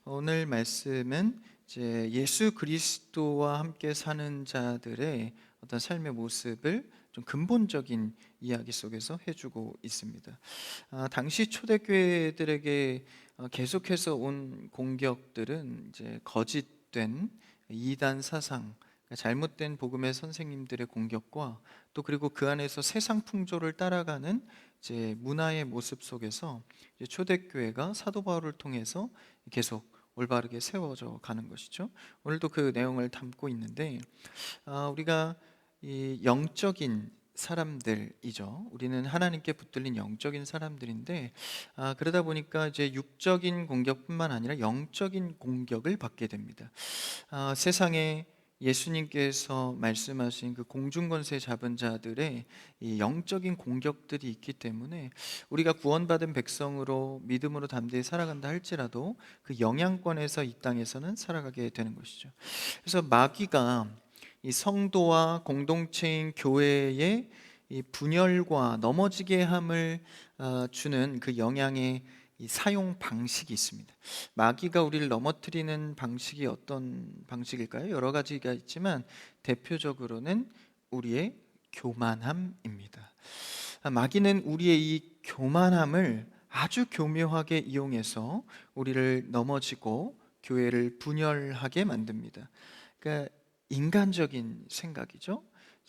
오늘 말씀은 이제 예수 그리스도와 함께 사는 자들의 어떤 삶의 모습을 좀 근본적인 이야기 속에서 해주고 있습니다. 당시 초대교회들에게 계속해서 온 공격들은 이제 거짓된 이단 사상, 그러니까 잘못된 복음의 선생님들의 공격과 또 그리고 그 안에서 세상 풍조를 따라가는 이제 문화의 모습 속에서 이제 초대교회가 사도 바울을 통해서 계속 올바르게 세워져 가는 것이죠. 오늘도 그 내용을 담고 있는데 우리가 이 영적인 사람들이죠. 우리는 하나님께 붙들린 영적인 사람들인데 그러다 보니까 이제 육적인 공격뿐만 아니라 영적인 공격을 받게 됩니다. 세상에 예수님께서 말씀하신 그 공중권세 잡은 자들의 이 영적인 공격들이 있기 때문에 우리가 구원받은 백성으로 믿음으로 담대히 살아간다 할지라도 그 영향권에서 이 땅에서는 살아가게 되는 것이죠. 그래서 마귀가 이 성도와 공동체인 교회의 이 분열과 넘어지게 함을 주는 그 영향의 이 사용 방식이 있습니다. 마귀가 우리를 넘어뜨리는 방식이 어떤 방식일까요? 여러 가지가 있지만 대표적으로는 우리의 교만함입니다. 마귀는 우리의 이 교만함을 아주 교묘하게 이용해서 우리를 넘어지고 교회를 분열하게 만듭니다. 그러니까 인간적인 생각이죠.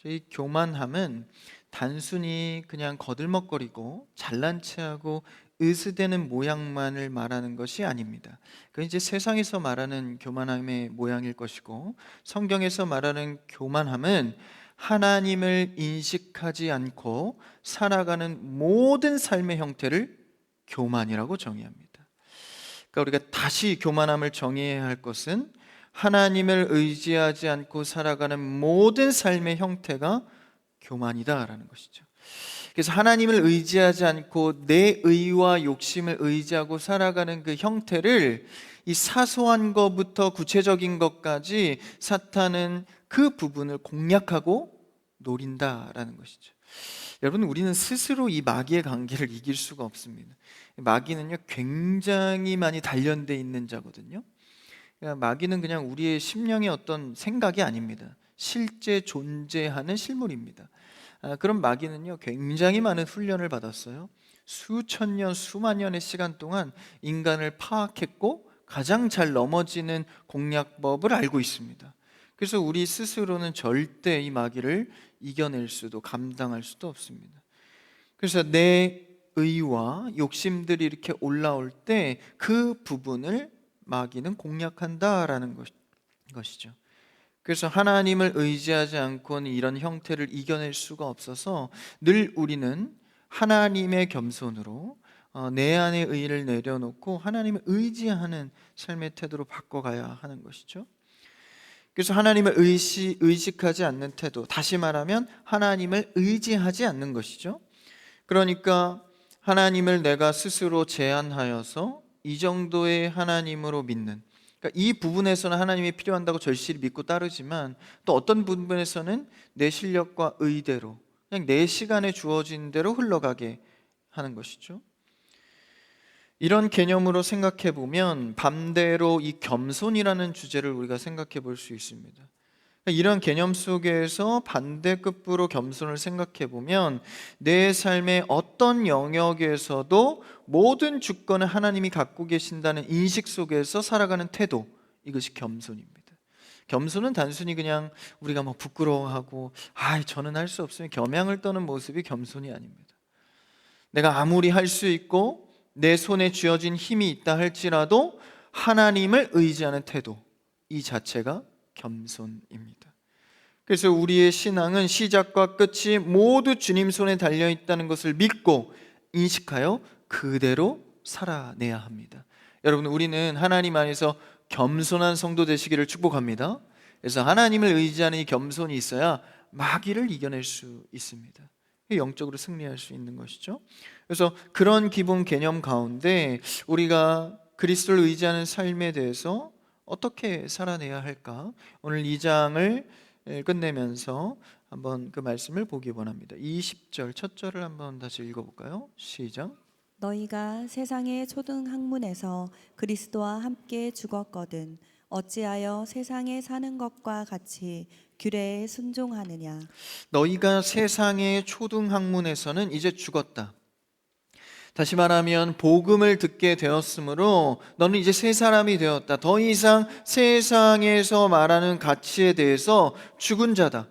이 교만함은 단순히 그냥 거들먹거리고 잘난 체하고 으스대는 모양만을 말하는 것이 아닙니다. 그 이제 세상에서 말하는 교만함의 모양일 것이고, 성경에서 말하는 교만함은 하나님을 인식하지 않고 살아가는 모든 삶의 형태를 교만이라고 정의합니다. 그러니까 우리가 다시 교만함을 정의해야 할 것은 하나님을 의지하지 않고 살아가는 모든 삶의 형태가 교만이다라는 것이죠. 그래서 하나님을 의지하지 않고 내 의와 욕심을 의지하고 살아가는 그 형태를 이 사소한 것부터 구체적인 것까지 사탄은 그 부분을 공략하고 노린다라는 것이죠. 여러분, 우리는 스스로 이 마귀의 관계를 이길 수가 없습니다. 마귀는요 굉장히 많이 단련되어 있는 자거든요. 그러니까 마귀는 그냥 우리의 심령의 어떤 생각이 아닙니다. 실제 존재하는 실물입니다. 그럼 마귀는요 굉장히 많은 훈련을 받았어요. 수천 년, 수만 년의 시간 동안 인간을 파악했고 가장 잘 넘어지는 공략법을 알고 있습니다. 그래서 우리 스스로는 절대 이 마귀를 이겨낼 수도 감당할 수도 없습니다. 그래서 내 의와 욕심들이 이렇게 올라올 때 그 부분을 마귀는 공략한다라는 것이죠. 그래서 하나님을 의지하지 않고는 이런 형태를 이겨낼 수가 없어서 늘 우리는 하나님의 겸손으로 내 안의 의를 내려놓고 하나님을 의지하는 삶의 태도로 바꿔가야 하는 것이죠. 그래서 하나님을 의식하지 않는 태도, 다시 말하면 하나님을 의지하지 않는 것이죠. 그러니까 하나님을 내가 스스로 제한하여서 이 정도의 하나님으로 믿는, 그러니까 이 부분에서는 하나님이 필요한다고 절실히 믿고 따르지만 또 어떤 부분에서는 내 실력과 의대로 그냥 내 시간에 주어진 대로 흘러가게 하는 것이죠. 이런 개념으로 생각해 보면 반대로 이 겸손이라는 주제를 우리가 생각해 볼 수 있습니다. 이런 개념 속에서 반대급부로 겸손을 생각해 보면 내 삶의 어떤 영역에서도 모든 주권을 하나님이 갖고 계신다는 인식 속에서 살아가는 태도, 이것이 겸손입니다. 겸손은 단순히 그냥 우리가 뭐 부끄러워하고 저는 할 수 없으면 겸양을 떠는 모습이 겸손이 아닙니다. 내가 아무리 할 수 있고 내 손에 쥐어진 힘이 있다 할지라도 하나님을 의지하는 태도, 이 자체가 겸손입니다. 그래서 우리의 신앙은 시작과 끝이 모두 주님 손에 달려있다는 것을 믿고 인식하여 그대로 살아내야 합니다. 여러분, 우리는 하나님 안에서 겸손한 성도 되시기를 축복합니다. 그래서 하나님을 의지하는 이 겸손이 있어야 마귀를 이겨낼 수 있습니다. 영적으로 승리할 수 있는 것이죠. 그래서 그런 기본 개념 가운데 우리가 그리스도를 의지하는 삶에 대해서 어떻게 살아내야 할까? 오늘 2장을 끝내면서 한번 그 말씀을 보기 원합니다. 20절 첫 절을 한번 다시 읽어볼까요? 시작. 너희가 세상의 초등학문에서 그리스도와 함께 죽었거든 어찌하여 세상에 사는 것과 같이 규례에 순종하느냐. 너희가 세상의 초등학문에서는 이제 죽었다. 다시 말하면 복음을 듣게 되었으므로 너는 이제 새 사람이 되었다. 더 이상 세상에서 말하는 가치에 대해서 죽은 자다.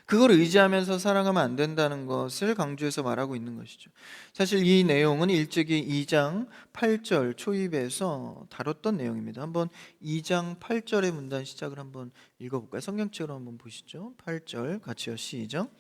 그걸 의지하면서 살아가면 안 된다는 것을 강조해서 말하고 있는 것이죠. 사실 이 내용은 일찍이 2장 8절 초입에서 다뤘던 내용입니다. 한번 2장 8절의 문단 시작을 한번 읽어볼까요? 성경책으로 한번 보시죠. 8절 같이요. 시작.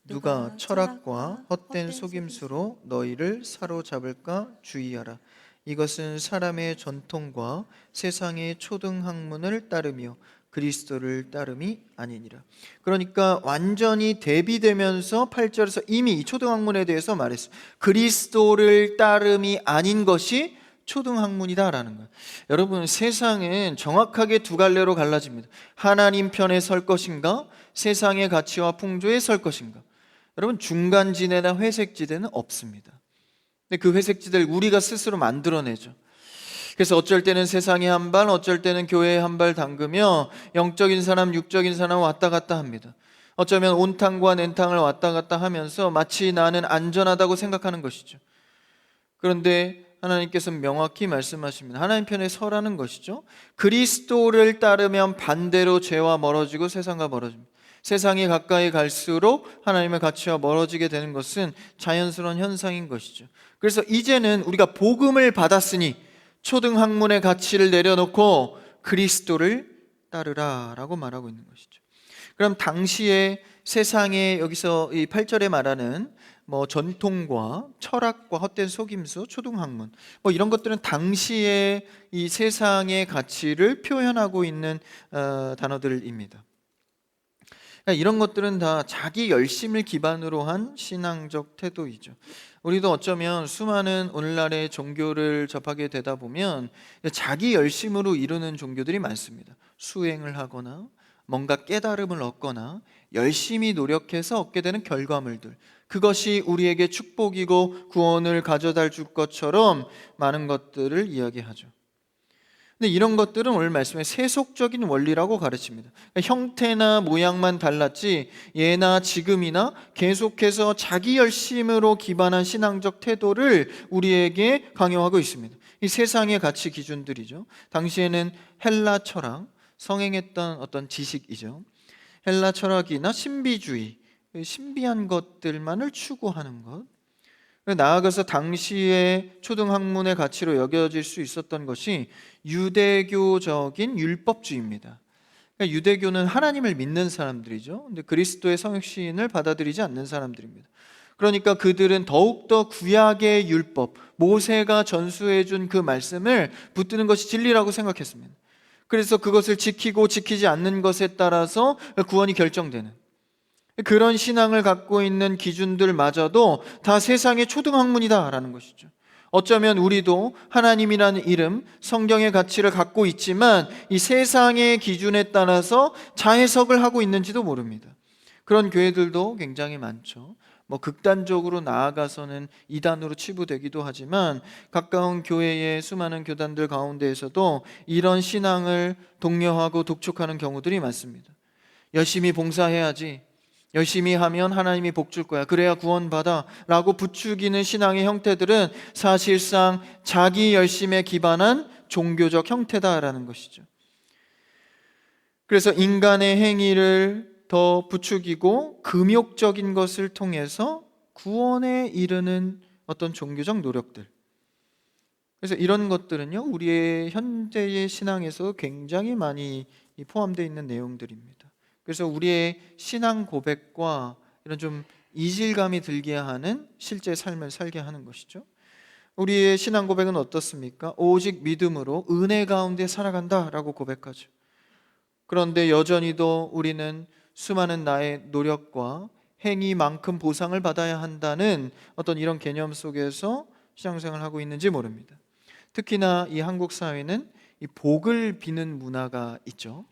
누가 철학과 헛된 속임수로 너희를 사로잡을까 주의하라. 이것은 사람의 전통과 세상의 초등학문을 따르며 그리스도를 따름이 아니니라. 그러니까 완전히 대비되면서 8절에서 이미 이 초등학문에 대해서 말했어요. 그리스도를 따름이 아닌 것이 초등학문이다라는 거예요. 여러분, 세상은 정확하게 두 갈래로 갈라집니다. 하나님 편에 설 것인가, 세상의 가치와 풍조에 설 것인가. 여러분, 중간지대나 회색지대는 없습니다. 근데 그 회색지대를 우리가 스스로 만들어내죠. 그래서 어쩔 때는 세상에 한 발, 어쩔 때는 교회에 한 발 담그며 영적인 사람, 육적인 사람 왔다 갔다 합니다. 어쩌면 온탕과 냉탕을 왔다 갔다 하면서 마치 나는 안전하다고 생각하는 것이죠. 그런데 하나님께서는 명확히 말씀하십니다. 하나님 편에 서라는 것이죠. 그리스도를 따르면 반대로 죄와 멀어지고 세상과 멀어집니다. 세상이 가까이 갈수록 하나님의 가치와 멀어지게 되는 것은 자연스러운 현상인 것이죠. 그래서 이제는 우리가 복음을 받았으니 초등학문의 가치를 내려놓고 그리스도를 따르라라고 말하고 있는 것이죠. 그럼 당시에 세상에 여기서 이 8절에 말하는 전통과 철학과 헛된 속임수, 초등학문 이런 것들은 당시에 이 세상의 가치를 표현하고 있는 단어들입니다. 그러니까 이런 것들은 다 자기 열심을 기반으로 한 신앙적 태도이죠. 우리도 어쩌면 수많은 오늘날의 종교를 접하게 되다 보면 자기 열심으로 이루는 종교들이 많습니다. 수행을 하거나 뭔가 깨달음을 얻거나 열심히 노력해서 얻게 되는 결과물들, 그것이 우리에게 축복이고 구원을 가져다 줄 것처럼 많은 것들을 이야기하죠. 근데 이런 것들은 오늘 말씀에 세속적인 원리라고 가르칩니다. 그러니까 형태나 모양만 달랐지 예나 지금이나 계속해서 자기 열심으로 기반한 신앙적 태도를 우리에게 강요하고 있습니다. 이 세상의 가치 기준들이죠. 당시에는 헬라 철학, 성행했던 어떤 지식이죠. 헬라 철학이나 신비주의, 신비한 것들만을 추구하는 것, 나아가서 당시의 초등학문의 가치로 여겨질 수 있었던 것이 유대교적인 율법주의입니다. 그러니까 유대교는 하나님을 믿는 사람들이죠. 근데 그리스도의 성육신을 받아들이지 않는 사람들입니다. 그러니까 그들은 더욱더 구약의 율법, 모세가 전수해 준 그 말씀을 붙드는 것이 진리라고 생각했습니다. 그래서 그것을 지키고 지키지 않는 것에 따라서 구원이 결정되는 그런 신앙을 갖고 있는 기준들마저도 다 세상의 초등학문이다라는 것이죠. 어쩌면 우리도 하나님이라는 이름, 성경의 가치를 갖고 있지만 이 세상의 기준에 따라서 자해석을 하고 있는지도 모릅니다. 그런 교회들도 굉장히 많죠. 극단적으로 나아가서는 이단으로 치부되기도 하지만 가까운 교회의 수많은 교단들 가운데에서도 이런 신앙을 독려하고 독촉하는 경우들이 많습니다. 열심히 봉사해야지, 열심히 하면 하나님이 복 줄 거야, 그래야 구원받아 라고 부추기는 신앙의 형태들은 사실상 자기 열심에 기반한 종교적 형태다라는 것이죠. 그래서 인간의 행위를 더 부추기고 금욕적인 것을 통해서 구원에 이르는 어떤 종교적 노력들, 그래서 이런 것들은요 우리의 현재의 신앙에서 굉장히 많이 포함되어 있는 내용들입니다. 그래서 우리의 신앙 고백과 이런 좀 이질감이 들게 하는 실제 삶을 살게 하는 것이죠. 우리의 신앙 고백은 어떻습니까? 오직 믿음으로 은혜 가운데 살아간다라고 고백하죠. 그런데 여전히도 우리는 수많은 나의 노력과 행위만큼 보상을 받아야 한다는 어떤 이런 개념 속에서 신앙생활을 하고 있는지 모릅니다. 특히나 이 한국 사회는 이 복을 비는 문화가 있죠.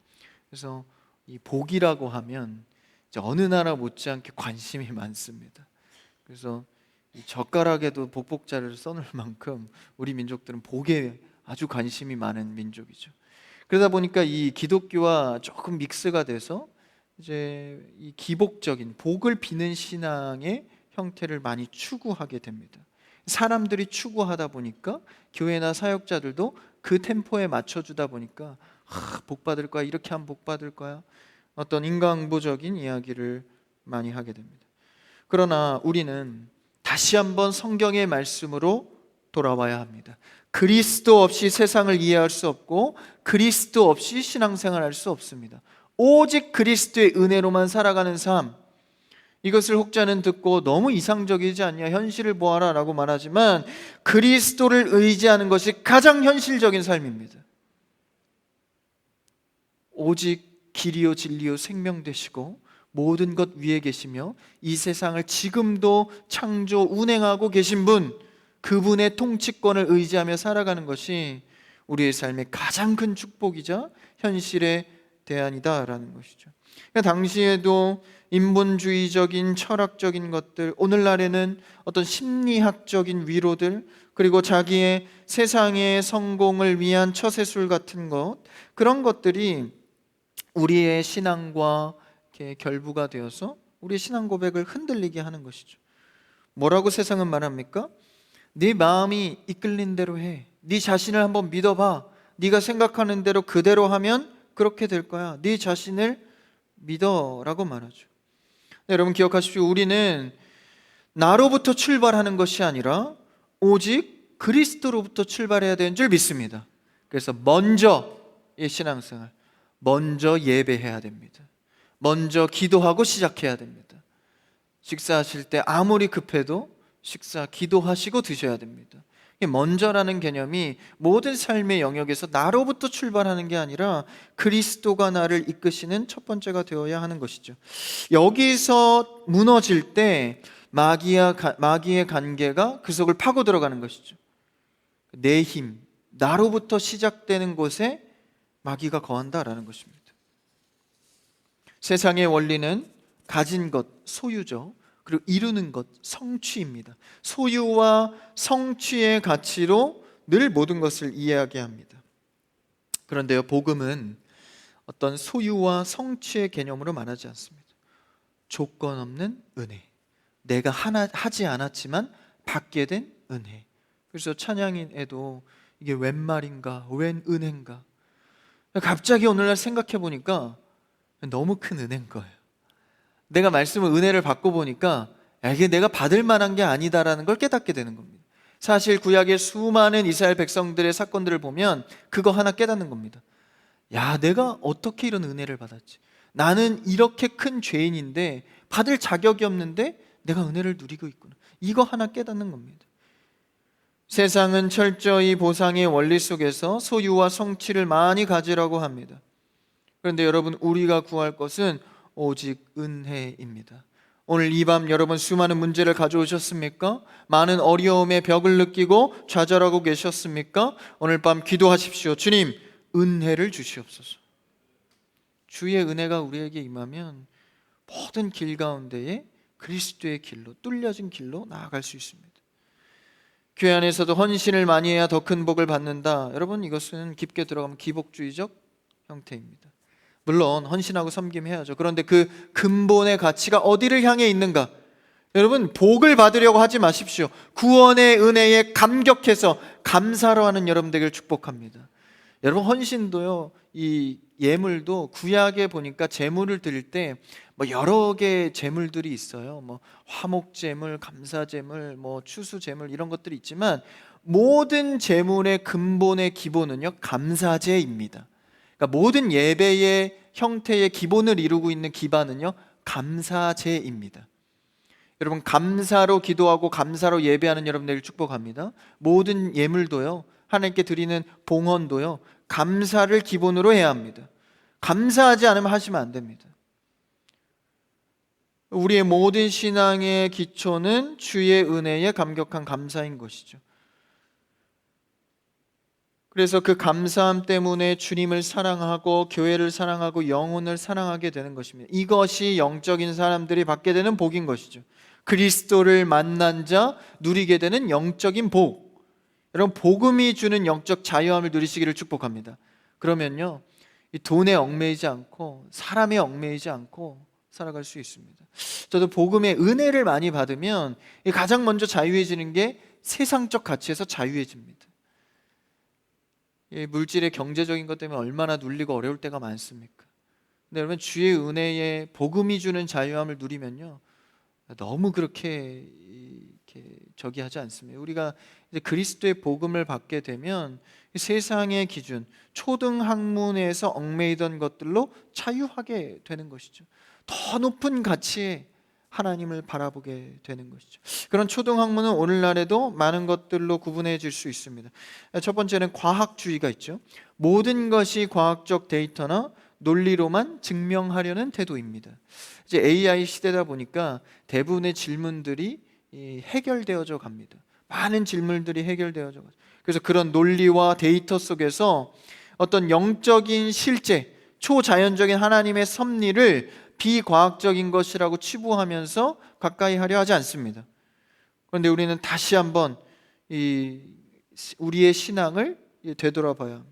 그래서 이 복이라고 하면 어느 나라 못지않게 관심이 많습니다. 그래서 이 젓가락에도 복복자를 써놓을 만큼 우리 민족들은 복에 아주 관심이 많은 민족이죠. 그러다 보니까 이 기독교와 조금 믹스가 돼서 이제 이 기복적인 복을 비는 신앙의 형태를 많이 추구하게 됩니다. 사람들이 추구하다 보니까 교회나 사역자들도 그 템포에 맞춰주다 보니까 복 받을 거야, 이렇게 하면 복 받을 거야, 어떤 인간보적인 이야기를 많이 하게 됩니다. 그러나 우리는 다시 한번 성경의 말씀으로 돌아와야 합니다. 그리스도 없이 세상을 이해할 수 없고 그리스도 없이 신앙생활할 수 없습니다. 오직 그리스도의 은혜로만 살아가는 삶, 이것을 혹자는 듣고 너무 이상적이지 않냐, 현실을 보아라 라고 말하지만 그리스도를 의지하는 것이 가장 현실적인 삶입니다. 오직 길이요 진리요 생명 되시고 모든 것 위에 계시며 이 세상을 지금도 창조 운행하고 계신 분, 그분의 통치권을 의지하며 살아가는 것이 우리의 삶의 가장 큰 축복이자 현실의 대안이다라는 것이죠. 그러니까 당시에도 인본주의적인 철학적인 것들, 오늘날에는 어떤 심리학적인 위로들, 그리고 자기의 세상의 성공을 위한 처세술 같은 것, 그런 것들이 우리의 신앙과 이렇게 결부가 되어서 우리의 신앙 고백을 흔들리게 하는 것이죠. 뭐라고 세상은 말합니까? 네 마음이 이끌린 대로 해. 네 자신을 한번 믿어봐. 네가 생각하는 대로 그대로 하면 그렇게 될 거야. 네 자신을 믿어라고 말하죠. 네, 여러분 기억하십시오. 우리는 나로부터 출발하는 것이 아니라 오직 그리스도로부터 출발해야 되는 줄 믿습니다. 그래서 먼저 이 신앙생활, 먼저 예배해야 됩니다. 먼저 기도하고 시작해야 됩니다. 식사하실 때 아무리 급해도 식사 기도하시고 드셔야 됩니다. 먼저라는 개념이 모든 삶의 영역에서 나로부터 출발하는 게 아니라 그리스도가 나를 이끄시는 첫 번째가 되어야 하는 것이죠. 여기서 무너질 때 마귀의 관계가 그 속을 파고 들어가는 것이죠. 내 힘, 나로부터 시작되는 곳에 마귀가 거한다라는 것입니다. 세상의 원리는 가진 것, 소유죠. 그리고 이루는 것, 성취입니다. 소유와 성취의 가치로 늘 모든 것을 이해하게 합니다. 그런데요, 복음은 어떤 소유와 성취의 개념으로 말하지 않습니다. 조건 없는 은혜, 내가 하지 않았지만 받게 된 은혜. 그래서 찬양인에도 이게 웬 말인가, 웬 은혜인가, 갑자기 오늘날 생각해 보니까 너무 큰 은혜인 거예요. 내가 말씀을 은혜를 받고 보니까 이게 내가 받을 만한 게 아니다라는 걸 깨닫게 되는 겁니다. 사실 구약의 수많은 이스라엘 백성들의 사건들을 보면 그거 하나 깨닫는 겁니다. 야, 내가 어떻게 이런 은혜를 받았지? 나는 이렇게 큰 죄인인데 받을 자격이 없는데 내가 은혜를 누리고 있구나. 이거 하나 깨닫는 겁니다. 세상은 철저히 보상의 원리 속에서 소유와 성취를 많이 가지라고 합니다. 그런데 여러분, 우리가 구할 것은 오직 은혜입니다. 오늘 이 밤 여러분 수많은 문제를 가져오셨습니까? 많은 어려움의 벽을 느끼고 좌절하고 계셨습니까? 오늘 밤 기도하십시오. 주님, 은혜를 주시옵소서. 주의 은혜가 우리에게 임하면 모든 길 가운데에 그리스도의 길로, 뚫려진 길로 나아갈 수 있습니다. 교회 안에서도 헌신을 많이 해야 더 큰 복을 받는다. 여러분, 이것은 깊게 들어가면 기복주의적 형태입니다. 물론 헌신하고 섬김해야죠. 그런데 그 근본의 가치가 어디를 향해 있는가? 여러분, 복을 받으려고 하지 마십시오. 구원의 은혜에 감격해서 감사로 하는 여러분 되기를 축복합니다. 여러분, 헌신도요, 이 예물도 구약에 보니까 제물을 드릴 때 여러 개의 제물들이 있어요. 화목 제물, 감사 제물, 추수 제물, 이런 것들이 있지만 모든 제물의 근본의 기본은요, 감사제입니다. 그러니까 모든 예배의 형태의 기본을 이루고 있는 기반은요, 감사제입니다. 여러분, 감사로 기도하고 감사로 예배하는 여러분들을 축복합니다. 모든 예물도요, 하나님께 드리는 봉헌도요, 감사를 기본으로 해야 합니다. 감사하지 않으면 하시면 안 됩니다. 우리의 모든 신앙의 기초는 주의 은혜에 감격한 감사인 것이죠. 그래서 그 감사함 때문에 주님을 사랑하고 교회를 사랑하고 영혼을 사랑하게 되는 것입니다. 이것이 영적인 사람들이 받게 되는 복인 것이죠. 그리스도를 만난 자 누리게 되는 영적인 복, 여러분 복음이 주는 영적 자유함을 누리시기를 축복합니다. 그러면요, 이 돈에 얽매이지 않고 사람에 얽매이지 않고 살아갈 수 있습니다. 저도 복음의 은혜를 많이 받으면 가장 먼저 자유해지는 게 세상적 가치에서 자유해집니다. 물질의 경제적인 것 때문에 얼마나 눌리고 어려울 때가 많습니까? 근데 여러분 주의 은혜에 복음이 주는 자유함을 누리면요, 너무 그렇게 저기 하지 않습니다. 우리가 이제 그리스도의 복음을 받게 되면 세상의 기준, 초등 학문에서 얽매이던 것들로 자유하게 되는 것이죠. 더 높은 가치에 하나님을 바라보게 되는 것이죠. 그런 초등 학문은 오늘날에도 많은 것들로 구분해질 수 있습니다. 첫 번째는 과학주의가 있죠. 모든 것이 과학적 데이터나 논리로만 증명하려는 태도입니다. 이제 AI 시대다 보니까 대부분의 질문들이 해결되어져 갑니다. 많은 질문들이 해결되어져 가죠. 그래서 그런 논리와 데이터 속에서 어떤 영적인 실제, 초자연적인 하나님의 섭리를 비과학적인 것이라고 치부하면서 가까이 하려 하지 않습니다. 그런데 우리는 다시 한번 우리의 신앙을 되돌아봐야 합니다.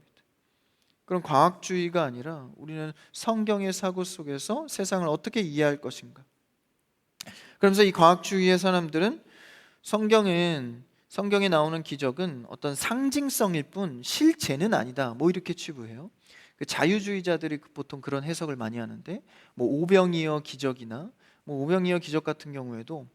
그런 과학주의가 아니라 우리는 성경의 사고 속에서 세상을 어떻게 이해할 것인가. 그러면서 이 과학주의의 사람들은 성경에 나오는 기적은 어떤 상징성일 뿐 실제는 아니다, 뭐 이렇게 치부해요. 그 자유주의자들이 보통 그런 해석을 많이 하는데, 뭐 오병이어 기적이나 뭐 오병이어 기적 같은 경우에도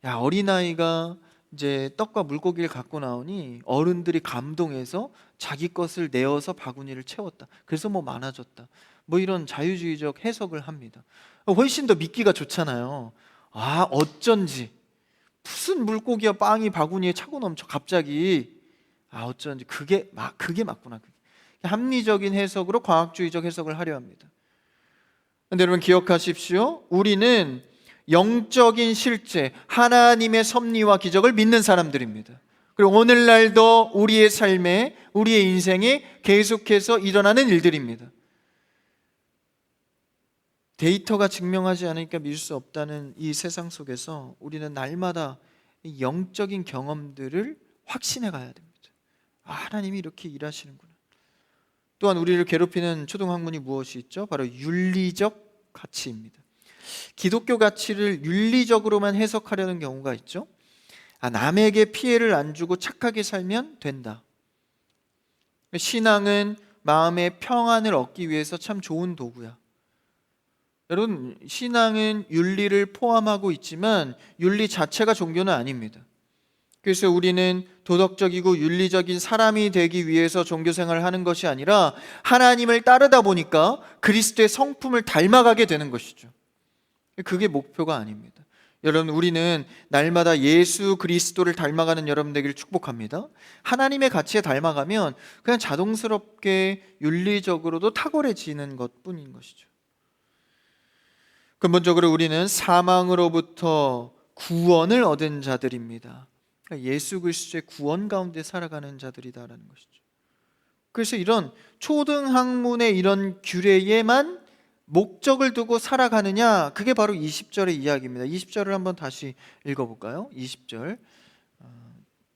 야, 어린아이가 이제 떡과 물고기를 갖고 나오니 어른들이 감동해서 자기 것을 내어서 바구니를 채웠다, 그래서 뭐 많아졌다, 뭐 이런 자유주의적 해석을 합니다. 훨씬 더 믿기가 좋잖아요. 아, 어쩐지 무슨 물고기와 빵이 바구니에 차고 넘쳐 갑자기, 아 어쩐지 그게 맞구나. 합리적인 해석으로 과학주의적 해석을 하려 합니다. 그런데 여러분 기억하십시오. 우리는 영적인 실제, 하나님의 섭리와 기적을 믿는 사람들입니다. 그리고 오늘날도 우리의 삶에, 우리의 인생에 계속해서 일어나는 일들입니다. 데이터가 증명하지 않으니까 믿을 수 없다는 이 세상 속에서 우리는 날마다 이 영적인 경험들을 확신해 가야 됩니다. 아, 하나님이 이렇게 일하시는구나. 또한 우리를 괴롭히는 초등학문이 무엇이 있죠? 바로 윤리적 가치입니다. 기독교 가치를 윤리적으로만 해석하려는 경우가 있죠. 아, 남에게 피해를 안 주고 착하게 살면 된다. 신앙은 마음의 평안을 얻기 위해서 참 좋은 도구야. 여러분, 신앙은 윤리를 포함하고 있지만 윤리 자체가 종교는 아닙니다. 그래서 우리는 도덕적이고 윤리적인 사람이 되기 위해서 종교 생활을 하는 것이 아니라 하나님을 따르다 보니까 그리스도의 성품을 닮아가게 되는 것이죠. 그게 목표가 아닙니다. 여러분, 우리는 날마다 예수 그리스도를 닮아가는 여러분 되기를 축복합니다. 하나님의 가치에 닮아가면 그냥 자동스럽게 윤리적으로도 탁월해지는 것뿐인 것이죠. 근본적으로 우리는 사망으로부터 구원을 얻은 자들입니다. 예수 그리스도의 구원 가운데 살아가는 자들이다라는 것이죠. 그래서 이런 초등학문의 이런 규례에만 목적을 두고 살아가느냐, 그게 바로 20절의 이야기입니다. 20절을 한번 다시 읽어볼까요? 20절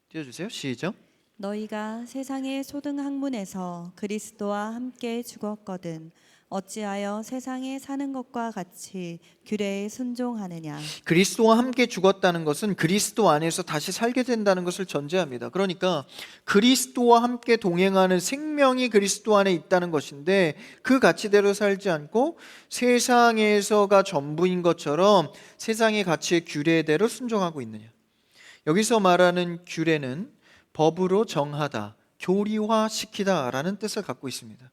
띄워주세요. 시작. 너희가 세상의 초등학문에서 그리스도와 함께 죽었거든 어찌하여 세상에 사는 것과 같이 규례에 순종하느냐. 그리스도와 함께 죽었다는 것은 그리스도 안에서 다시 살게 된다는 것을 전제합니다. 그러니까 그리스도와 함께 동행하는 생명이 그리스도 안에 있다는 것인데, 그 가치대로 살지 않고 세상에서가 전부인 것처럼 세상의 가치의 규례대로 순종하고 있느냐. 여기서 말하는 규례는 법으로 정하다, 교리화시키다라는 뜻을 갖고 있습니다.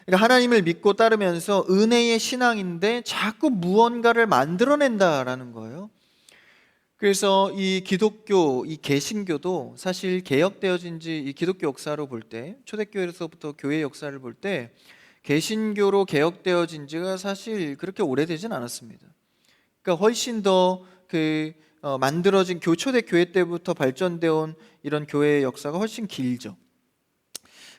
그러니까 하나님을 믿고 따르면서 은혜의 신앙인데 자꾸 무언가를 만들어낸다라는 거예요. 그래서 이 기독교, 이 개신교도 사실 개혁되어진 지, 이 기독교 역사로 볼 때, 초대교회에서부터 교회 역사를 볼 때 개신교로 개혁되어진 지가 사실 그렇게 오래되진 않았습니다. 그러니까 훨씬 더 만들어진 초대교회 때부터 발전되어 온 이런 교회의 역사가 훨씬 길죠.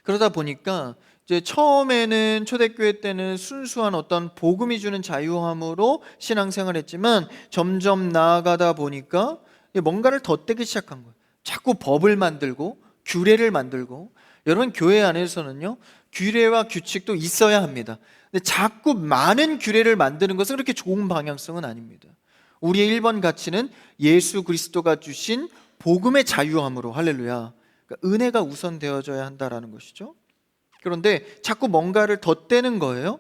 그러다 보니까 이제 처음에는 초대교회 때는 순수한 어떤 복음이 주는 자유함으로 신앙생활을 했지만 점점 나아가다 보니까 뭔가를 덧대기 시작한 거예요. 자꾸 법을 만들고 규례를 만들고, 여러분 교회 안에서는요 규례와 규칙도 있어야 합니다. 근데 자꾸 많은 규례를 만드는 것은 그렇게 좋은 방향성은 아닙니다. 우리의 1번 가치는 예수 그리스도가 주신 복음의 자유함으로, 할렐루야, 그러니까 은혜가 우선되어져야 한다라는 것이죠. 그런데 자꾸 뭔가를 덧대는 거예요.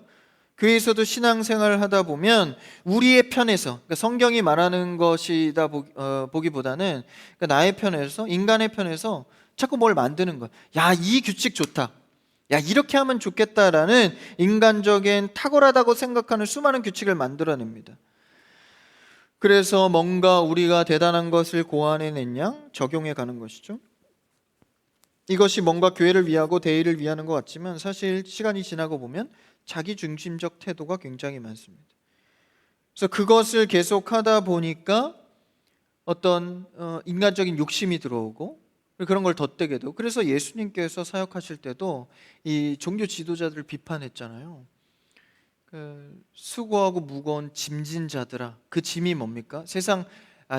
교회에서도 신앙생활을 하다 보면 우리의 편에서, 그러니까 성경이 말하는 것이다 보기보다는 그러니까 나의 편에서, 인간의 편에서 자꾸 뭘 만드는 거예요. 야, 이 규칙 좋다, 야, 이렇게 하면 좋겠다라는 인간적인 탁월하다고 생각하는 수많은 규칙을 만들어냅니다. 그래서 뭔가 우리가 대단한 것을 고안해낸 양 적용해 가는 것이죠. 이것이 뭔가 교회를 위하고 대의를 위하는 것 같지만 사실 시간이 지나고 보면 자기중심적 태도가 굉장히 많습니다. 그래서 그것을 계속하다 보니까 어떤 인간적인 욕심이 들어오고 그런 걸 덧대게 되고, 그래서 예수님께서 사역하실 때도 이 종교 지도자들을 비판했잖아요. 수고하고 무거운 짐진 자들아, 그 짐이 뭡니까? 세상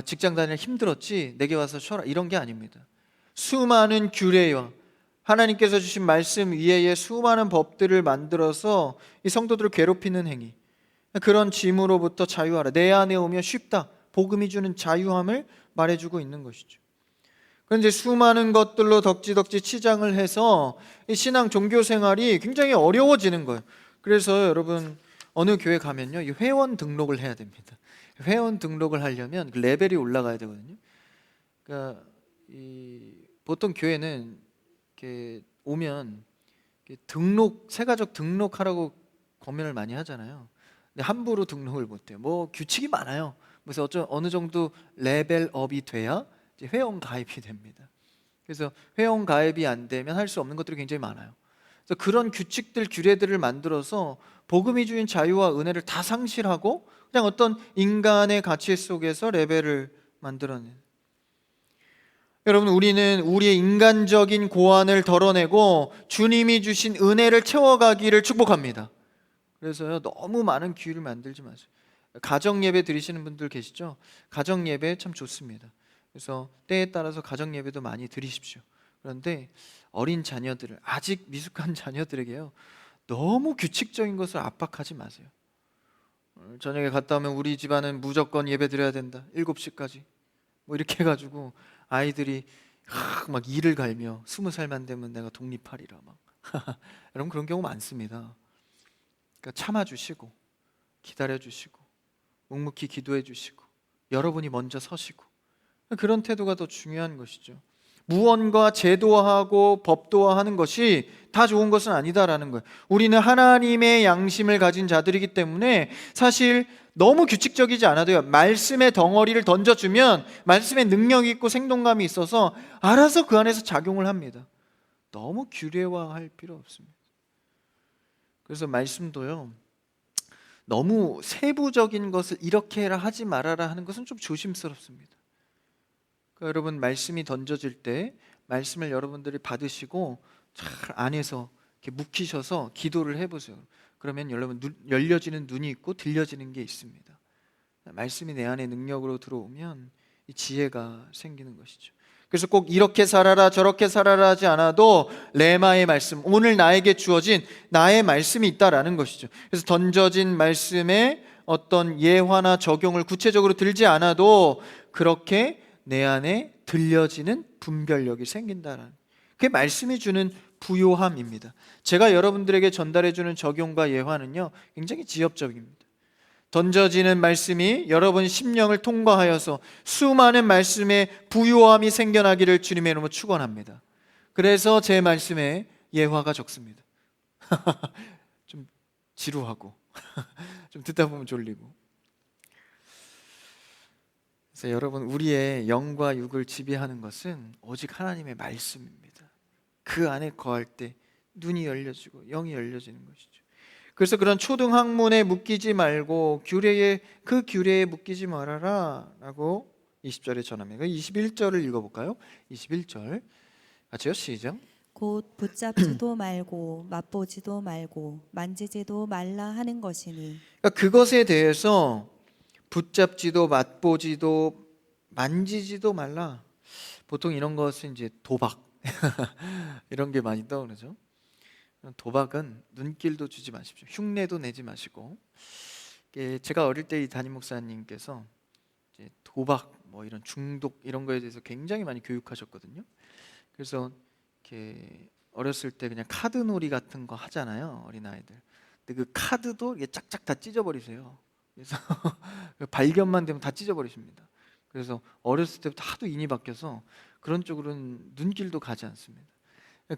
직장 다니느라 힘들었지 내게 와서 쉬어라, 이런 게 아닙니다. 수많은 규례와 하나님께서 주신 말씀 위에 수많은 법들을 만들어서 이 성도들을 괴롭히는 행위, 그런 짐으로부터 자유하라, 내 안에 오면 쉽다, 복음이 주는 자유함을 말해주고 있는 것이죠. 그런데 수많은 것들로 덕지덕지 치장을 해서 이 신앙 종교 생활이 굉장히 어려워지는 거예요. 그래서 여러분 어느 교회 가면요, 이 회원 등록을 해야 됩니다. 회원 등록을 하려면 그 레벨이 올라가야 되거든요. 그러니까 보통 교회는 이렇게 오면 이렇게 세가족 등록하라고 권면을 많이 하잖아요. 근데 함부로 등록을 못해요. 뭐 규칙이 많아요. 그래서 어느 정도 레벨업이 돼야 이제 회원 가입이 됩니다. 그래서 회원 가입이 안 되면 할 수 없는 것들이 굉장히 많아요. 그래서 그런 규칙들, 규례들을 만들어서 복음이 주인 자유와 은혜를 다 상실하고 그냥 어떤 인간의 가치 속에서 레벨을 만들어내는, 여러분 우리는 우리의 인간적인 고안을 덜어내고 주님이 주신 은혜를 채워가기를 축복합니다. 그래서요, 너무 많은 규율을 만들지 마세요. 가정 예배 드리시는 분들 계시죠? 가정 예배 참 좋습니다. 그래서 때에 따라서 가정 예배도 많이 드리십시오. 그런데 어린 자녀들을, 아직 미숙한 자녀들에게요, 너무 규칙적인 것을 압박하지 마세요. 저녁에 갔다 오면 우리 집안은 무조건 예배 드려야 된다, 7시까지 뭐 이렇게 해가지고 아이들이 막 이를 갈며 20살만 되면 내가 독립하리라 막 여러분 그런 경우 많습니다. 그러니까 참아주시고 기다려주시고 묵묵히 기도해주시고 여러분이 먼저 서시고, 그런 태도가 더 중요한 것이죠. 무언가 제도화하고 법도화하는 것이 다 좋은 것은 아니다라는 거예요. 우리는 하나님의 양심을 가진 자들이기 때문에 사실 너무 규칙적이지 않아도요, 말씀의 덩어리를 던져주면 말씀의 능력이 있고 생동감이 있어서 알아서 그 안에서 작용을 합니다. 너무 규례화할 필요 없습니다. 그래서 말씀도요, 너무 세부적인 것을 이렇게 해라 하지 말아라 하는 것은 좀 조심스럽습니다. 그러니까 여러분 말씀이 던져질 때 말씀을 여러분들이 받으시고 잘 안에서 이렇게 묵히셔서 기도를 해보세요. 그러면 여러분 열려지는 눈이 있고 들려지는 게 있습니다. 말씀이 내 안에 능력으로 들어오면 이 지혜가 생기는 것이죠. 그래서 꼭 이렇게 살아라 저렇게 살아라 하지 않아도 레마의 말씀, 오늘 나에게 주어진 나의 말씀이 있다라는 것이죠. 그래서 던져진 말씀에 어떤 예화나 적용을 구체적으로 들지 않아도 그렇게 내 안에 들려지는 분별력이 생긴다라는, 그게 말씀이 주는 부요함입니다. 제가 여러분들에게 전달해주는 적용과 예화는요, 굉장히 지엽적입니다. 던져지는 말씀이 여러분 심령을 통과하여서 수많은 말씀의 부요함이 생겨나기를 주님의 이름으로 축원합니다. 그래서 제 말씀에 예화가 적습니다. 좀 지루하고 좀 듣다 보면 졸리고. 그래서 여러분 우리의 영과 육을 지배하는 것은 오직 하나님의 말씀입니다. 그 안에 거할 때 눈이 열려지고 영이 열려지는 것이죠. 그래서 그런 초등학문에 묶이지 말고 그 규례에 묶이지 말아라 라고 20절에 전합니다. 21절을 읽어볼까요? 21절 같이요, 시작. 곧 붙잡지도 말고 맛보지도 말고 만지지도 말라 하는 것이니 그러니까 그것에 대해서 붙잡지도 맛보지도 만지지도 말라. 보통 이런 것은 이제 도박 이런 게 많이 떠오르죠. 도박은 눈길도 주지 마십시오. 흉내도 내지 마시고. 제가 어릴 때 이 담임 목사님께서 이제 도박 뭐 이런 중독 이런 거에 대해서 굉장히 많이 교육하셨거든요. 그래서 이렇게 어렸을 때 그냥 카드놀이 같은 거 하잖아요, 어린아이들. 근데 그 카드도 이게 짝짝 다 찢어버리세요. 그래서 발견만 되면 다 찢어버리십니다. 그래서 어렸을 때부터 하도 인이 바뀌어서 그런 쪽으로는 눈길도 가지 않습니다.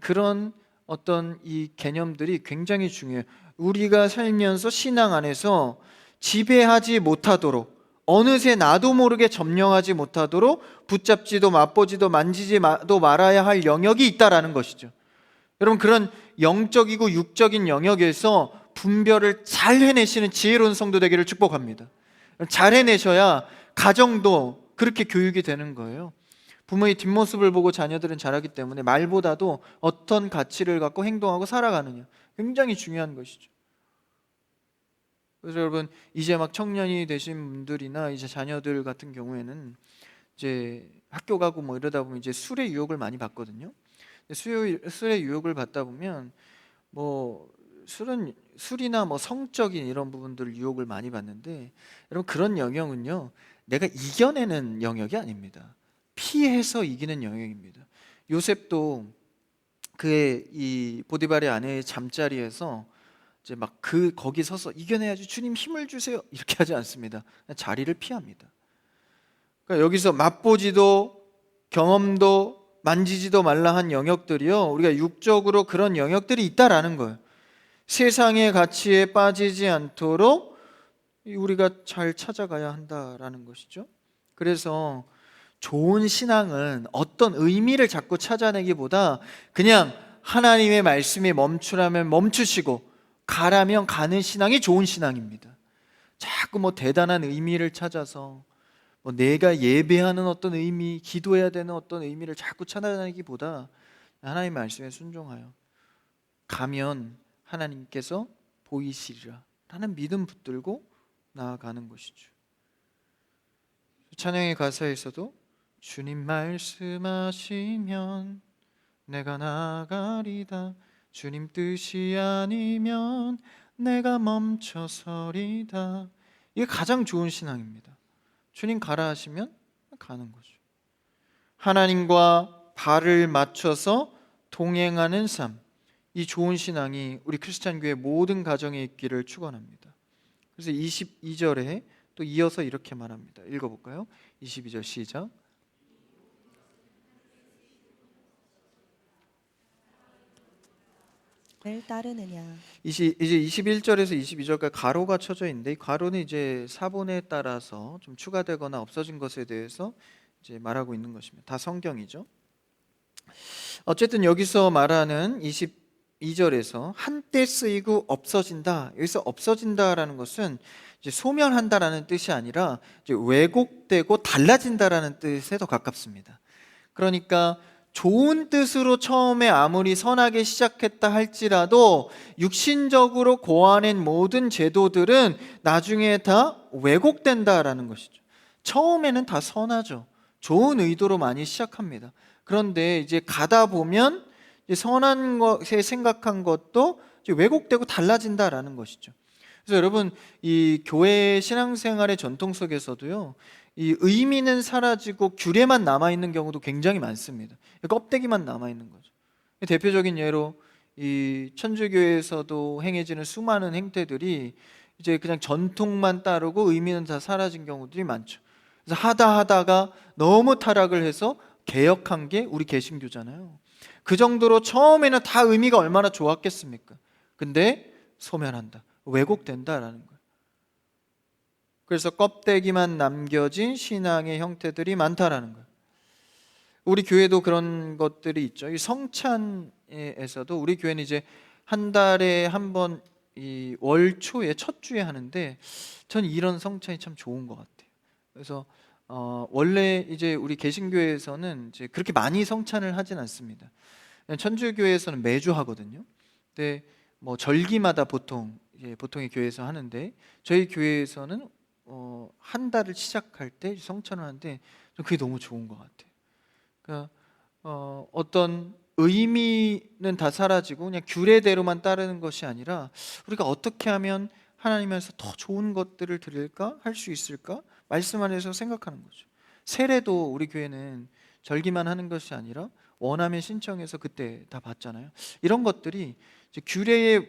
그런 어떤 이 개념들이 굉장히 중요해요. 우리가 살면서 신앙 안에서 지배하지 못하도록, 어느새 나도 모르게 점령하지 못하도록 붙잡지도 맛보지도 만지지도 말아야 할 영역이 있다라는 것이죠. 여러분, 그런 영적이고 육적인 영역에서 분별을 잘 해내시는 지혜로운 성도 되기를 축복합니다. 잘 해내셔야 가정도 그렇게 교육이 되는 거예요. 부모의 뒷모습을 보고 자녀들은 자라기 때문에 말보다도 어떤 가치를 갖고 행동하고 살아가느냐, 굉장히 중요한 것이죠. 그래서 여러분, 이제 막 청년이 되신 분들이나 이제 자녀들 같은 경우에는 이제 학교 가고 뭐 이러다 보면 이제 술의 유혹을 많이 받거든요. 술의 유혹을 받다 보면 뭐 술이나 뭐 성적인 이런 부분들 유혹을 많이 받는데, 여러분, 그런 영역은요, 내가 이겨내는 영역이 아닙니다. 피해서 이기는 영역입니다. 요셉도 그의 이 보디발의 아내의 잠자리에서 이제 막 거기 서서 이겨내야지, 주님 힘을 주세요, 이렇게 하지 않습니다. 자리를 피합니다. 그러니까 여기서 맛보지도 경험도 만지지도 말라 한 영역들이요, 우리가 육적으로 그런 영역들이 있다라는 거예요. 세상의 가치에 빠지지 않도록 우리가 잘 찾아가야 한다라는 것이죠. 그래서 좋은 신앙은 어떤 의미를 자꾸 찾아내기보다 그냥 하나님의 말씀이 멈추라면 멈추시고 가라면 가는 신앙이 좋은 신앙입니다. 자꾸 뭐 대단한 의미를 찾아서 뭐 내가 예배하는 어떤 의미, 기도해야 되는 어떤 의미를 자꾸 찾아내기보다 하나님의 말씀에 순종하여 가면 하나님께서 보이시리라 라는 믿음 붙들고 나아가는 것이죠. 찬양의 가사에서도 주님 말씀하시면 내가 나가리다, 주님 뜻이 아니면 내가 멈춰서리다. 이게 가장 좋은 신앙입니다. 주님 가라 하시면 가는 거죠. 하나님과 발을 맞춰서 동행하는 삶, 이 좋은 신앙이 우리 크리스찬 교회 모든 가정에 있기를 축원합니다. 그래서 22절에 또 이어서 이렇게 말합니다. 읽어볼까요? 22절 시작. 를 따르느냐 이제 21절에서 22절까지 가로가 쳐져 있는데, 이 가로는 이제 사본에 따라서 좀 추가되거나 없어진 것에 대해서 이제 말하고 있는 것입니다. 다 성경이죠. 어쨌든 여기서 말하는 22절에서 한때 쓰이고 없어진다, 여기서 없어진다라는 것은 이제 소멸한다라는 뜻이 아니라 이제 왜곡되고 달라진다라는 뜻에 더 가깝습니다. 그러니까 좋은 뜻으로 처음에 아무리 선하게 시작했다 할지라도 육신적으로 고안한 모든 제도들은 나중에 다 왜곡된다라는 것이죠. 처음에는 다 선하죠. 좋은 의도로 많이 시작합니다. 그런데 이제 가다 보면 이제 선한 것에 생각한 것도 이제 왜곡되고 달라진다라는 것이죠. 그래서 여러분, 이 교회 신앙생활의 전통 속에서도요, 이 의미는 사라지고 규례만 남아있는 경우도 굉장히 많습니다. 껍데기만 남아있는 거죠. 대표적인 예로 이 천주교에서도 행해지는 수많은 행태들이 이제 그냥 전통만 따르고 의미는 다 사라진 경우들이 많죠. 그래서 하다가 너무 타락을 해서 개혁한 게 우리 개신교잖아요. 그 정도로 처음에는 다 의미가 얼마나 좋았겠습니까? 근데 소멸한다, 왜곡된다라는 거예요. 그래서 껍데기만 남겨진 신앙의 형태들이 많다라는 거예요. 우리 교회도 그런 것들이 있죠. 이 성찬에서도 우리 교회는 이제 한 달에 한 번 이 월초에 첫 주에 하는데, 전 이런 성찬이 참 좋은 것 같아요. 그래서 원래 이제 우리 개신교에서는 이제 그렇게 많이 성찬을 하진 않습니다. 천주교에서는 매주 하거든요. 근데 뭐 절기마다 보통의 교회에서 하는데 저희 교회에서는 한 달을 시작할 때 성찬을 하는데 그게 너무 좋은 것 같아요. 그러니까 어떤 의미는 다 사라지고 그냥 규례대로만 따르는 것이 아니라 우리가 어떻게 하면 하나님에서 더 좋은 것들을 드릴까 할 수 있을까 말씀 안에서 생각하는 거죠. 세례도 우리 교회는 절기만 하는 것이 아니라 원하면 신청해서 그때 다 받잖아요. 이런 것들이 이제 규례에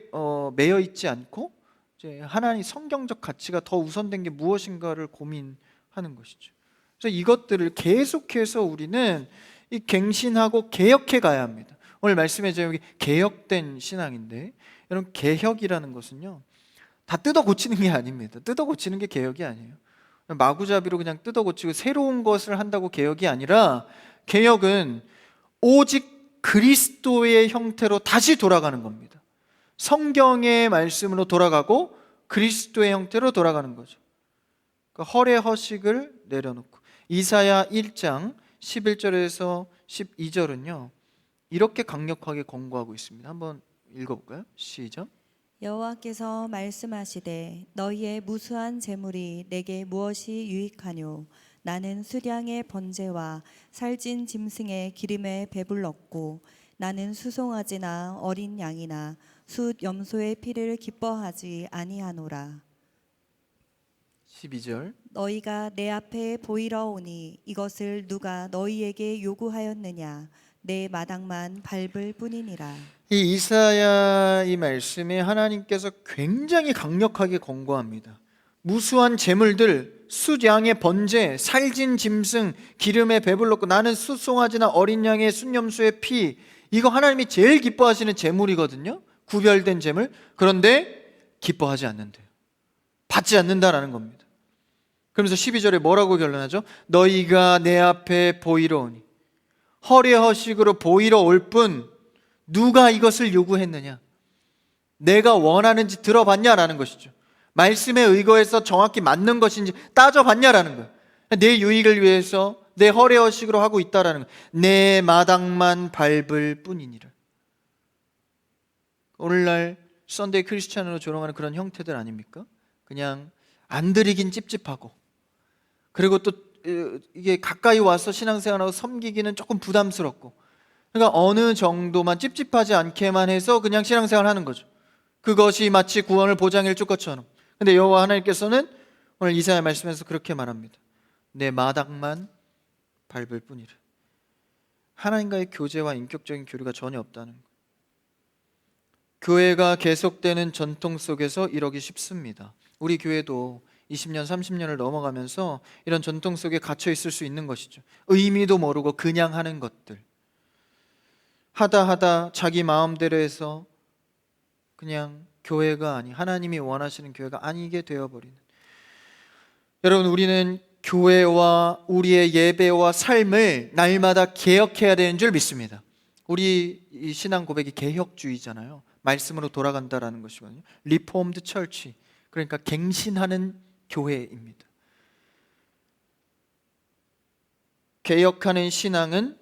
매여 있지 않고 이제 하나님 성경적 가치가 더 우선된 게 무엇인가를 고민하는 것이죠. 그래서 이것들을 계속해서 우리는 이 갱신하고 개혁해 가야 합니다. 오늘 말씀의 제목이 개혁된 신앙인데, 여러분 개혁이라는 것은요 다 뜯어 고치는 게 아닙니다. 뜯어 고치는 게 개혁이 아니에요. 마구잡이로 그냥 뜯어 고치고 새로운 것을 한다고 개혁이 아니라, 개혁은 오직 그리스도의 형태로 다시 돌아가는 겁니다. 성경의 말씀으로 돌아가고 그리스도의 형태로 돌아가는 거죠. 그러니까 허례 허식을 내려놓고, 이사야 1장 11절에서 12절은요 이렇게 강력하게 권고하고 있습니다. 한번 읽어볼까요? 시작. 여호와께서 말씀하시되 너희의 무수한 재물이 내게 무엇이 유익하뇨? 나는 수량의 번제와 살찐 짐승의 기름에 배불렀고 나는 수송아지나 어린 양이나 숫 염소의 피를 기뻐하지 아니하노라. 12절. 너희가 내 앞에 보이러 오니 이것을 누가 너희에게 요구하였느냐? 내 마당만 밟을 뿐이니라. 이 이사야 이 말씀에 하나님께서 굉장히 강력하게 권고합니다. 무수한 재물들, 숫 양의 번제, 살진 짐승, 기름에 배불렀고 나는 숫송아지나 어린 양의 순염소의 피, 이거 하나님이 제일 기뻐하시는 재물이거든요. 구별된 재물. 그런데 기뻐하지 않는데요. 받지 않는다라는 겁니다. 그러면서 12절에 뭐라고 결론하죠? 너희가 내 앞에 보이러 오니, 허례 허식으로 보이러 올 뿐 누가 이것을 요구했느냐? 내가 원하는지 들어봤냐라는 것이죠. 말씀에 의거해서 정확히 맞는 것인지 따져봤냐라는 거예요. 내 유익을 위해서 내 허례 허식으로 하고 있다라는 거예요. 내 마당만 밟을 뿐이니라. 오늘날 썬데이 크리스찬으로 조롱하는 그런 형태들 아닙니까? 그냥 안 드리긴 찝찝하고, 그리고 또 이게 가까이 와서 신앙생활하고 섬기기는 조금 부담스럽고, 그러니까 어느 정도만 찝찝하지 않게만 해서 그냥 신앙생활하는 거죠. 그것이 마치 구원을 보장해 줄 것처럼. 근데 여호와 하나님께서는 오늘 이사야 말씀에서 그렇게 말합니다. 내 마당만 밟을 뿐이라. 하나님과의 교제와 인격적인 교류가 전혀 없다는 거. 교회가 계속되는 전통 속에서 이러기 쉽습니다. 우리 교회도 20년, 30년을 넘어가면서 이런 전통 속에 갇혀 있을 수 있는 것이죠. 의미도 모르고 그냥 하는 것들. 하다 자기 마음대로 해서 그냥 교회가 아니, 하나님이 원하시는 교회가 아니게 되어버리는. 여러분, 우리는 교회와 우리의 예배와 삶을 날마다 개혁해야 되는 줄 믿습니다. 우리 이 신앙 고백이 개혁주의잖아요. 말씀으로 돌아간다라는 것이거든요. 리폼드 철치, 그러니까 갱신하는 교회입니다. 개혁하는 신앙은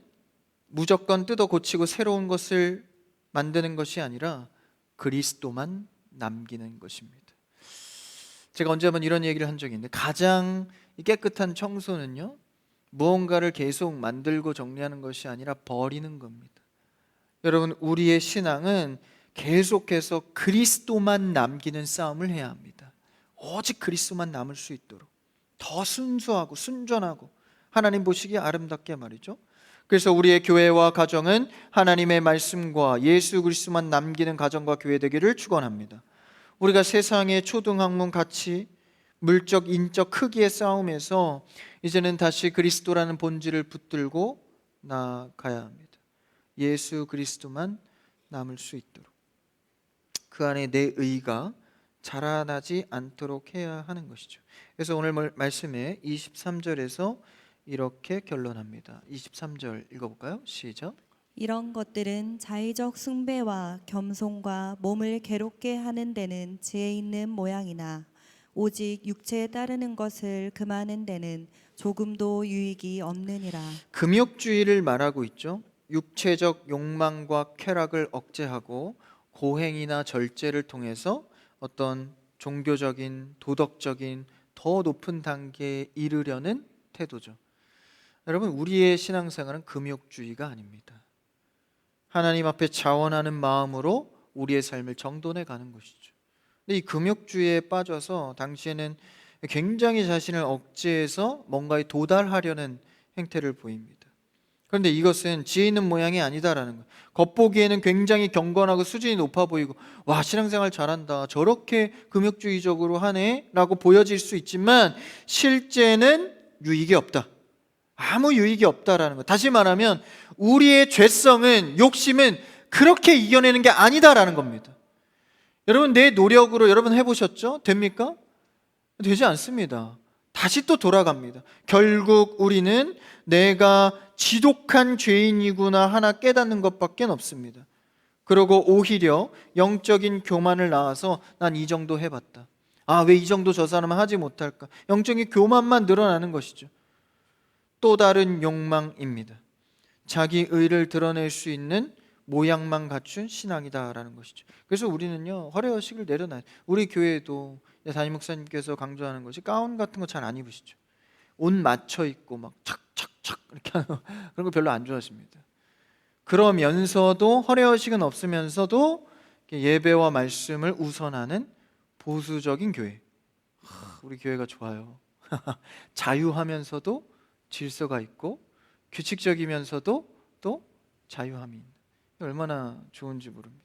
무조건 뜯어 고치고 새로운 것을 만드는 것이 아니라 그리스도만 남기는 것입니다. 제가 언제 한번 이런 얘기를 한 적이 있는데, 가장 깨끗한 청소는요 무언가를 계속 만들고 정리하는 것이 아니라 버리는 겁니다. 여러분, 우리의 신앙은 계속해서 그리스도만 남기는 싸움을 해야 합니다. 오직 그리스도만 남을 수 있도록 더 순수하고 순전하고 하나님 보시기에 아름답게 말이죠. 그래서 우리의 교회와 가정은 하나님의 말씀과 예수 그리스도만 남기는 가정과 교회 되기를 축원합니다. 우리가 세상의 초등학문 가치, 물적, 인적 크기의 싸움에서 이제는 다시 그리스도라는 본질을 붙들고 나아가야 합니다. 예수 그리스도만 남을 수 있도록, 그 안에 내 의가 자라나지 않도록 해야 하는 것이죠. 그래서 오늘 말씀에 23절에서 이렇게 결론합니다. 23절 읽어볼까요? 시작. 이런 것들은 자의적 숭배와 겸손과 몸을 괴롭게 하는 데는 지혜 있는 모양이나 오직 육체에 따르는 것을 금하는 데는 조금도 유익이 없느니라. 금욕주의를 말하고 있죠. 육체적 욕망과 쾌락을 억제하고 고행이나 절제를 통해서 어떤 종교적인, 도덕적인 더 높은 단계에 이르려는 태도죠. 여러분, 우리의 신앙생활은 금욕주의가 아닙니다. 하나님 앞에 자원하는 마음으로 우리의 삶을 정돈해 가는 것이죠. 근데 이 금욕주의에 빠져서 당시에는 굉장히 자신을 억제해서 뭔가에 도달하려는 행태를 보입니다. 그런데 이것은 지혜 있는 모양이 아니다라는 거예요. 겉보기에는 굉장히 경건하고 수준이 높아 보이고, 와, 신앙생활 잘한다, 저렇게 금욕주의적으로 하네 라고 보여질 수 있지만 실제는 유익이 없다, 아무 유익이 없다라는 거. 다시 말하면 우리의 죄성은, 욕심은 그렇게 이겨내는 게 아니다라는 겁니다. 여러분, 내 노력으로 여러분 해보셨죠? 됩니까? 되지 않습니다. 다시 또 돌아갑니다. 결국 우리는 내가 지독한 죄인이구나 하나 깨닫는 것밖에 없습니다. 그리고 오히려 영적인 교만을 낳아서 난 이 정도 해봤다, 아, 왜 이 정도 저 사람은 하지 못할까, 영적인 교만만 늘어나는 것이죠. 또 다른 욕망입니다. 자기 의를 드러낼 수 있는 모양만 갖춘 신앙이다라는 것이죠. 그래서 우리는요, 허례허식을 내려놔요. 우리 교회도 담임 목사님께서 강조하는 것이 가운 같은 거 잘 안 입으시죠. 옷 맞춰 입고 막 착착착 이렇게 하는 그런 거 별로 안 좋아하십니다. 그러면서도 허례허식은 없으면서도 예배와 말씀을 우선하는 보수적인 교회. 우리 교회가 좋아요. 자유하면서도 질서가 있고 규칙적이면서도 또 자유함이 있는, 얼마나 좋은지 모릅니다.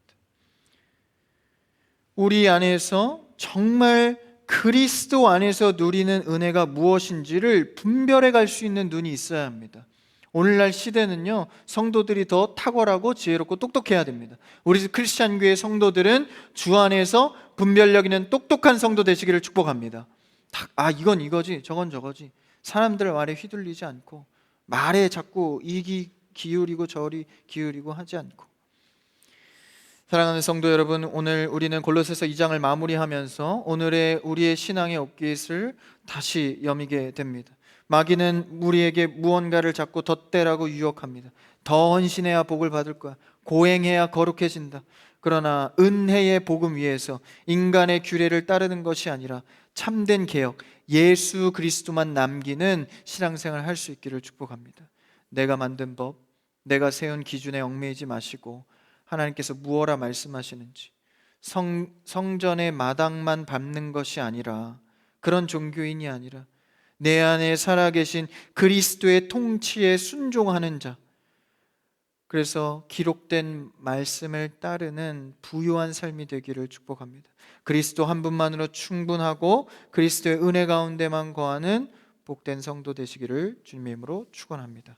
우리 안에서 정말 그리스도 안에서 누리는 은혜가 무엇인지를 분별해 갈 수 있는 눈이 있어야 합니다. 오늘날 시대는요, 성도들이 더 탁월하고 지혜롭고 똑똑해야 됩니다. 우리 크리스찬 교회 성도들은 주 안에서 분별력 있는 똑똑한 성도 되시기를 축복합니다. 아, 이건 이거지, 저건 저거지, 사람들 말에 휘둘리지 않고, 말에 자꾸 이기 기울이고 저리 기울이고 하지 않고. 사랑하는 성도 여러분, 오늘 우리는 골로새서 2장을 마무리하면서 오늘의 우리의 신앙의 업깃을 다시 여미게 됩니다. 마귀는 우리에게 무언가를 자꾸 덧대라고 유혹합니다. 더 헌신해야 복을 받을 거야, 고행해야 거룩해진다. 그러나 은혜의 복음 위에서 인간의 규례를 따르는 것이 아니라 참된 개혁, 예수 그리스도만 남기는 신앙생활을 할 수 있기를 축복합니다. 내가 만든 법, 내가 세운 기준에 얽매이지 마시고 하나님께서 무엇라 말씀하시는지, 성전의 마당만 밟는 것이 아니라, 그런 종교인이 아니라 내 안에 살아계신 그리스도의 통치에 순종하는 자, 그래서 기록된 말씀을 따르는 부유한 삶이 되기를 축복합니다. 그리스도 한 분만으로 충분하고 그리스도의 은혜 가운데만 거하는 복된 성도 되시기를 주님의 이름으로 축원합니다.